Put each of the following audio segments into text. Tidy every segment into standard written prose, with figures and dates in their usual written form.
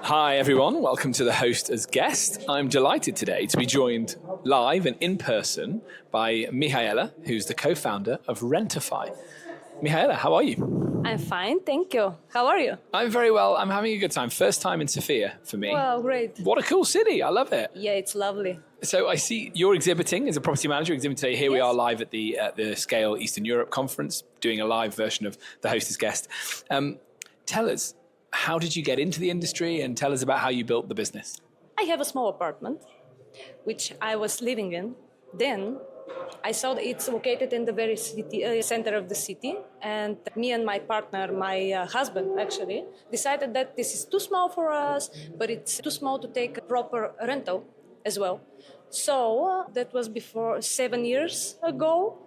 Hi everyone, welcome to the host as guest. I'm delighted today to be joined live and in person by Mihaela, who's the co-founder of Rentify. Mihaela, how are you? I'm fine, thank you. How are you? I'm very well. I'm having a good time. First time in Sofia for me. Wow, great. What a cool city. I love it. Yeah, it's lovely. So I see you're exhibiting as a property manager. Exhibiting today. Here we are live at the Scale Eastern Europe conference, doing a live version of the host as guest. Tell us, how did you get into the industry, and tell us about how you built the business? I have a small apartment, which I was living in. Then I saw that it's located in the very center of the city. And me and my partner, my husband actually, decided that this is too small for us, but it's too small to take a proper rental as well. So that was before 7 years ago.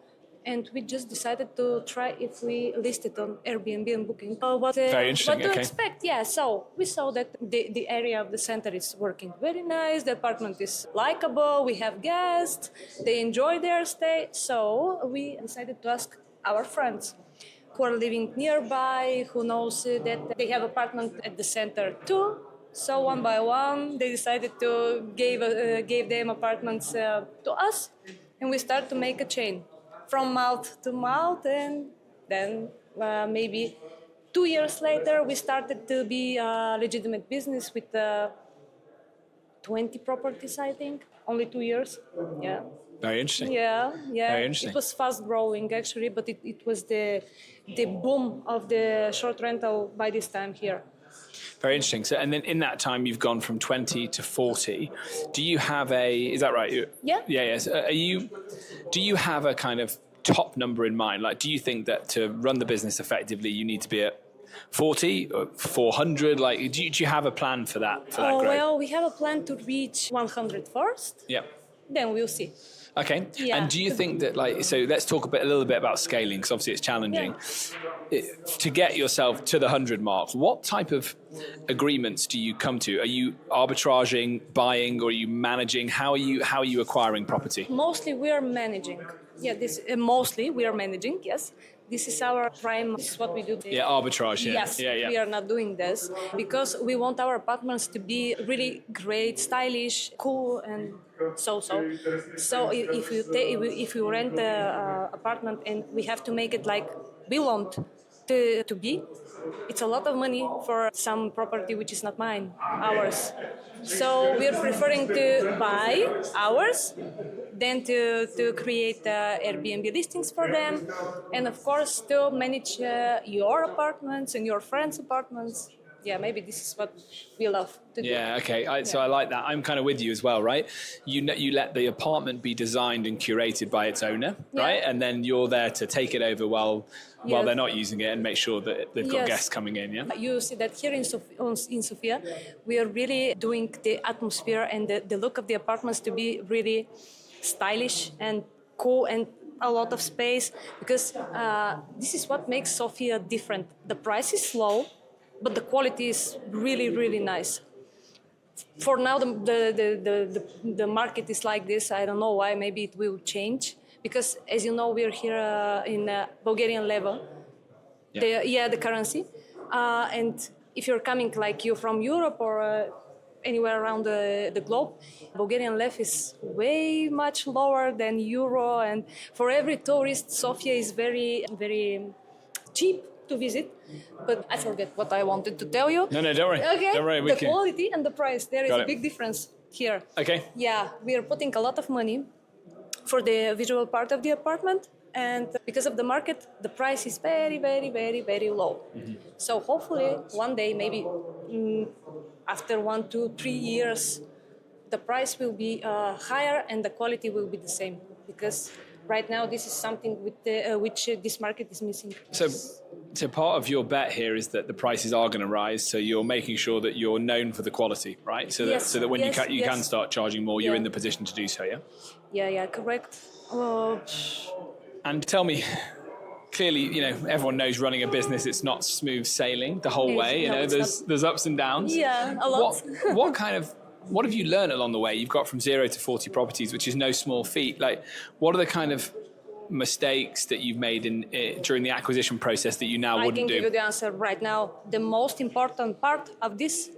And we just decided to try if we list it on Airbnb and Booking. Very interesting. What to expect? Yeah, so we saw that the area of the center is working very nice. The apartment is likable. We have guests. They enjoy their stay. So we decided to ask our friends who are living nearby, who knows that they have apartment at the center too. So one by one, they decided to give them apartments to us, and we start to make a chain. From mouth to mouth, and then maybe 2 years later, we started to be a legitimate business with 20 properties, I think. Only 2 years. Yeah. Very interesting. Yeah. Very interesting. It was fast growing actually, but it was the boom of the short rental by this time here. Very interesting. So, and then in that time, you've gone from 20 to 40. Do you have is that right? Yeah. Yeah, yes. Do you have a kind of top number in mind? Like, do you think that to run the business effectively, you need to be at 40 or 400? Like, do you have a plan for that growth? Well, we have a plan to reach 100 first. Yeah. Then we'll see. Okay. Yeah. And do you think that, so let's talk a little bit about scaling, because obviously it's challenging. Yeah. To get yourself to the 100 mark, what type of agreements do you come to? Are you arbitraging, buying, or are you managing? How are you acquiring property? Mostly we are managing. Yeah, mostly we are managing, yes. This is our prime, this is what we do. Yeah, arbitrage, yeah. Yes, yeah. We are not doing this because we want our apartments to be really great, stylish, cool, and so. So if you rent an apartment and we have to make it like we want to be, it's a lot of money for some property which is not ours. So we are preferring to buy ours, then to create Airbnb listings for them, and of course to manage your apartments and your friends' apartments. Yeah, maybe this is what we love to do. Yeah, okay. So I like that. I'm kind of with you as well, right? You let the apartment be designed and curated by its owner, right? And then you're there to take it over while they're not using it and make sure that they've got guests coming in, yeah? You see that here in Sofia, we are really doing the atmosphere and the look of the apartments to be really stylish and cool and a lot of space, because this is what makes Sofia different. The price is low, but the quality is really, really nice. For now, the market is like this. I don't know why. Maybe it will change. Because, as you know, we're here in Bulgarian level. Yeah. The currency. And if you're coming, like you from Europe or anywhere around the globe, Bulgarian lev is way much lower than euro. And for every tourist, Sofia is very, very cheap to visit. But I forget what I wanted to tell you. No, don't worry. Okay. Don't worry. The quality and the price, there is a big difference here. Okay. Yeah, we are putting a lot of money for the visual part of the apartment, and because of the market, the price is very, very, very, very low. Mm-hmm. So hopefully one day, maybe after 1, 2, 3 years, the price will be higher and the quality will be the same, because right now this is something which this market is missing. So part of your bet here is that the prices are going to rise, so you're making sure that you're known for the quality, right? So that when you can start charging more, you're in the position to do so, yeah? Yeah, correct. And tell me, clearly, everyone knows running a business, it's not smooth sailing the whole way. There's ups and downs. Yeah, a lot. What have you learned along the way? You've got from 0 to 40 properties, which is no small feat. Like, what are the kind of mistakes that you've made during the acquisition process that you now I wouldn't can do? give you the answer right now. The most important part of this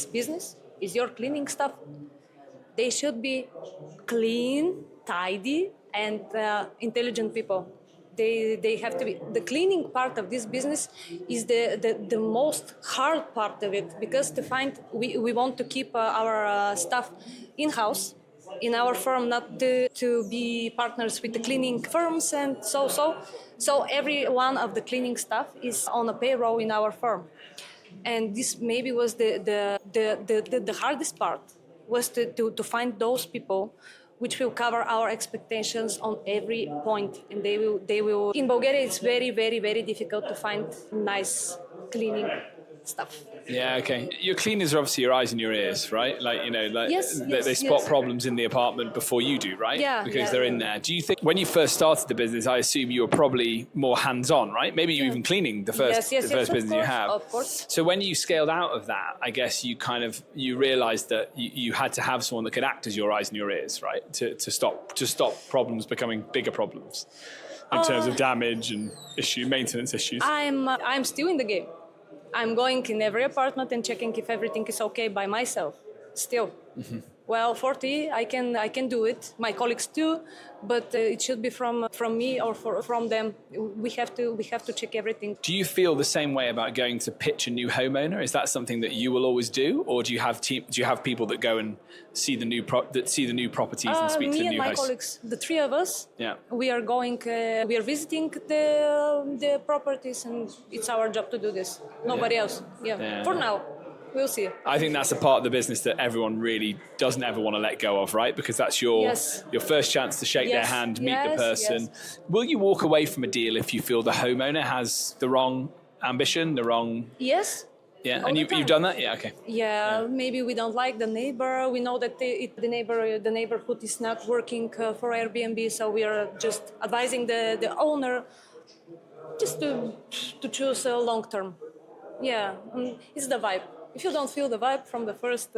business is your cleaning stuff. They should be clean, tidy, and intelligent people. They have to be. The cleaning part of this business is the most hard part of it, because we want to keep our stuff in-house in our firm, not to be partners with the cleaning firms, and so every one of the cleaning staff is on a payroll in our firm. And this maybe was the hardest part, was to find those people which will cover our expectations on every point. And they will. In Bulgaria, it's very, very, very difficult to find nice cleaning stuff. Yeah, okay. Your cleaners are obviously your eyes and your ears, right? Like, Yes, they spot yes. problems in the apartment before you do, right? Yeah, because yeah, they're yeah. in there. Do you think when you first started the business, I assume you were probably more hands-on, right? Maybe you even cleaning the first Yes, business you have. Of course. So when you scaled out of that, I guess you realized that you had to have someone that could act as your eyes and your ears, right? To stop problems becoming bigger problems in terms of damage and maintenance issues. I'm still in the game. I'm going in every apartment and checking if everything is okay by myself. Still. Mm-hmm. Well, 40, I can do it. My colleagues too, but it should be from me or from them. We have to check everything. Do you feel the same way about going to pitch a new homeowner? Is that something that you will always do, or do you have people that go and see the new properties and speak to the new house? Me and my colleagues, the three of us. Yeah. We are going. We are visiting the properties, and it's our job to do this. Nobody else. Yeah. For now. We'll see. I think that's a part of the business that everyone really doesn't ever want to let go of, right? Because that's your first chance to shake their hand, meet the person. Yes. Will you walk away from a deal if you feel the homeowner has the wrong ambition, the wrong... Yes. Yeah, and you've done that? Yeah, okay. Yeah, maybe we don't like the neighbor. We know that the neighborhood is not working for Airbnb, so we are just advising the owner just to choose a long term. Yeah, it's the vibe. If you don't feel the vibe from the first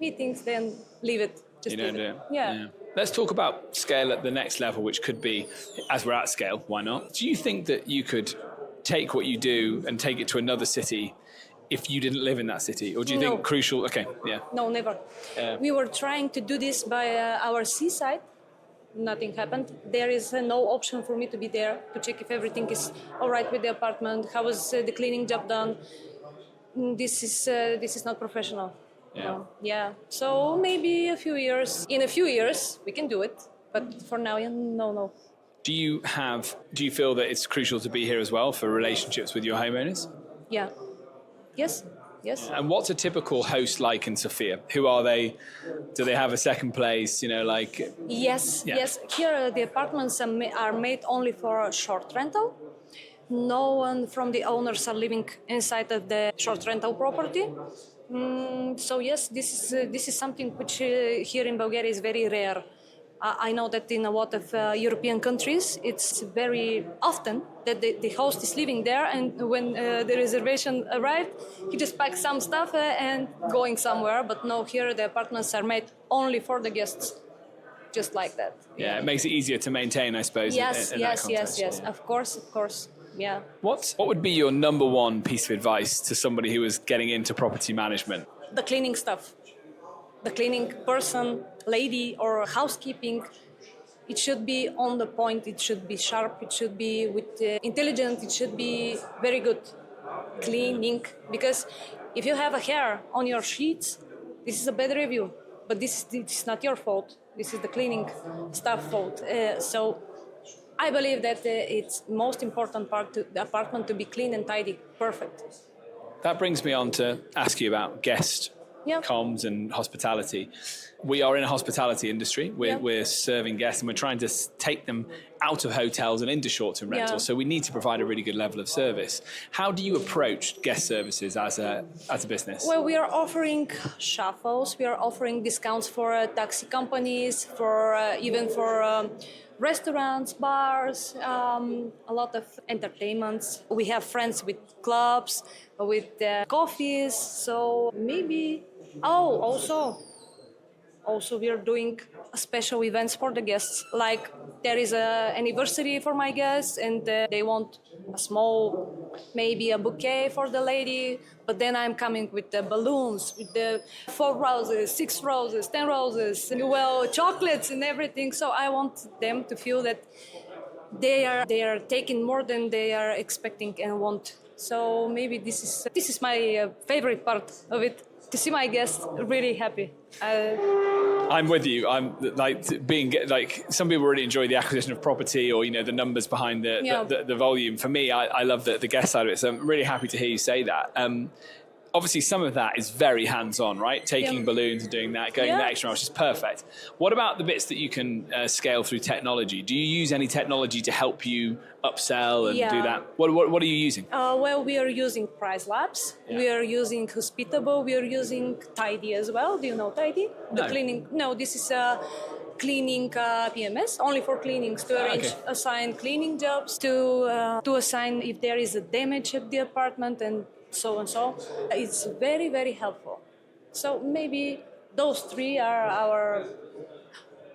meetings, then leave it. Just you don't leave do it. Yeah. Let's talk about scale at the next level, which could be, as we're at scale, why not? Do you think that you could take what you do and take it to another city if you didn't live in that city? Or do you think crucial... Okay, yeah. No, never. We were trying to do this by our seaside. Nothing happened. There is no option for me to be there to check if everything is all right with the apartment. How was the cleaning job done? This is not professional. Yeah. No. Yeah. So maybe in a few years we can do it, but for now, no. Do you feel that it's crucial to be here as well for relationships with your homeowners? Yeah. Yes. And what's a typical host like in Sofia? Who are they? Do they have a second place? Yes. Here the apartments are made only for short rental. No one from the owners are living inside of the short rental property. So yes, this is something which here in Bulgaria is very rare. I know that in a lot of European countries, it's very often that the host is living there, and when the reservation arrived, he just packs some stuff and going somewhere. But no, here the apartments are made only for the guests, just like that. Yeah, it makes it easier to maintain, I suppose. Yes. Yeah. Of course. Yeah. What would be your number one piece of advice to somebody who is getting into property management? The cleaning stuff. The cleaning person, lady or housekeeping, it should be on the point, it should be sharp, it should be with intelligent, it should be very good cleaning. Because if you have a hair on your sheets, this is a bad review. But this is not your fault. This is the cleaning staff fault. So I believe that it's most important part to the apartment to be clean and tidy, perfect. That brings me on to ask you about guest comms and hospitality. We are in a hospitality industry. We're serving guests and we're trying to take them out of hotels and into short-term rentals. So we need to provide a really good level of service. How do you approach guest services as a business? Well, we are offering shuffles. We are offering discounts for taxi companies, even for restaurants, bars, a lot of entertainments. We have friends with clubs, with coffees. So maybe... Oh, also... Also, we are doing special events for the guests. Like there is a anniversary for my guests, and they want a small, maybe a bouquet for the lady. But then I'm coming with the balloons, with the 4 roses, 6 roses, 10 roses, and well, chocolates and everything. So I want them to feel that they are taking more than they are expecting and want. So maybe this is my favorite part of it, to see my guests really happy. I'm with you. I'm like being like some people really enjoy the acquisition of property or the numbers behind the volume. For me, I love the guest side of it. So I'm really happy to hear you say that. Obviously, some of that is very hands-on, right? Taking balloons and doing that, going the extra mile, which is perfect. What about the bits that you can scale through technology? Do you use any technology to help you upsell and do that? What are you using? Well, we are using Price Labs. Yeah. We are using Hospitable. We are using Tidy as well. Do you know Tidy? The cleaning. No, this is a cleaning PMS, only for cleanings, to arrange, assign cleaning jobs, to assign if there is a damage at the apartment and so and so. It's very, very helpful. So maybe those 3 are our...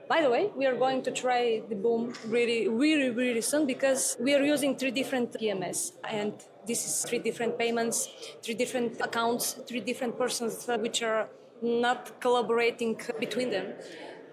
By the way, we are going to try the Boom really, really, really soon, because we are using 3 different PMS. And this is 3 different payments, 3 different accounts, 3 different persons which are not collaborating between them.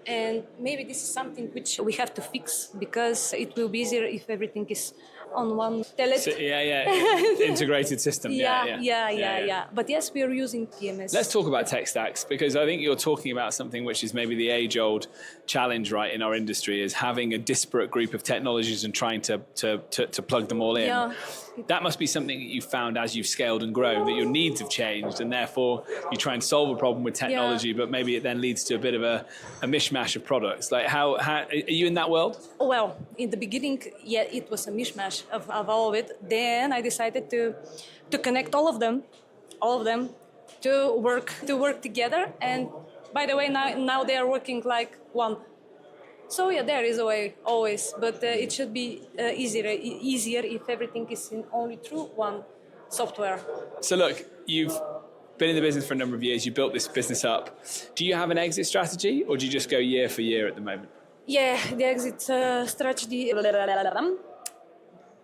And maybe this is something which we have to fix, because it will be easier if everything is on one integrated system. Yeah. But yes, we are using PMS. Let's talk about tech stacks, because I think you're talking about something which is maybe the age-old challenge, right, in our industry, is having a disparate group of technologies and trying to plug them all in. Yeah. That must be something that you've found as you've scaled and grown, that your needs have changed, and therefore you try and solve a problem with technology, but maybe it then leads to a bit of a mishmash of products. Like how are you in that world? Well, in the beginning, it was a mishmash of all of it. Then I decided to connect all of them to work together. And by the way, now they are working like one. So there is a way always, but it should be easier if everything is only through one software. So look, you've been in the business for a number of years. You built this business up. Do you have an exit strategy, or do you just go year for year at the moment? Yeah, the exit strategy.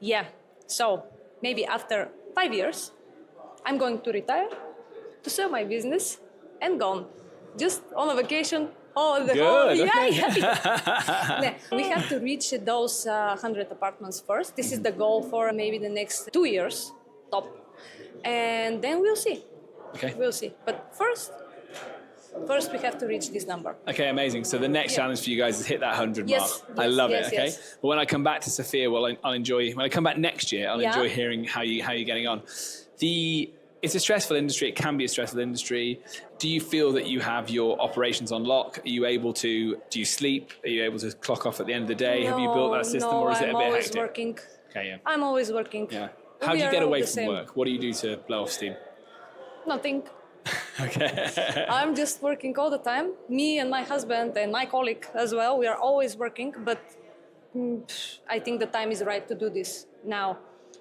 Yeah. So maybe after 5 years, I'm going to retire, to sell my business, and gone, just on a vacation. We have to reach those 100 apartments first. This is the goal for maybe the next 2 years, top. And then we'll see. Okay. We'll see. But first we have to reach this number. Okay, amazing. So the next challenge for you guys is hit that 100 mark. I love it. Okay. Yes. But when I come back to Sofia, I'll enjoy. When I come back next year, I'll enjoy hearing how you're getting on. It's a stressful industry. It can be a stressful industry. Do you feel that you have your operations on lock? Are you able to? Do you sleep? Are you able to clock off at the end of the day? Have you built that system, or is it a bit hectic? I'm always working. Okay, yeah. I'm always working. Yeah. How do you get away from work? What do you do to blow off steam? Nothing. Okay. I'm just working all the time. Me and my husband and my colleague as well. We are always working, but I think the time is right to do this now.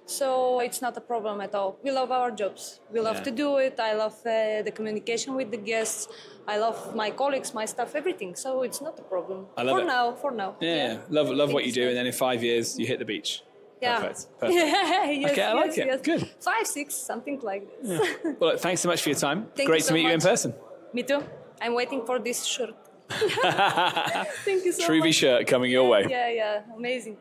So it's not a problem at all. We love our jobs. We love to do it. I love the communication with the guests. I love my colleagues, my staff, everything. So it's not a problem. I love it. For now. Yeah. Love what you do. And then in 5 years, you hit the beach. Yeah. Perfect. Yes, okay, I like it. Yes. Good. 5, 6, something like this. Yeah. Well, thanks so much for your time. Great to meet you in person. Me too. I'm waiting for this shirt. Thank you so much. Truvy shirt coming your way. Yeah, amazing.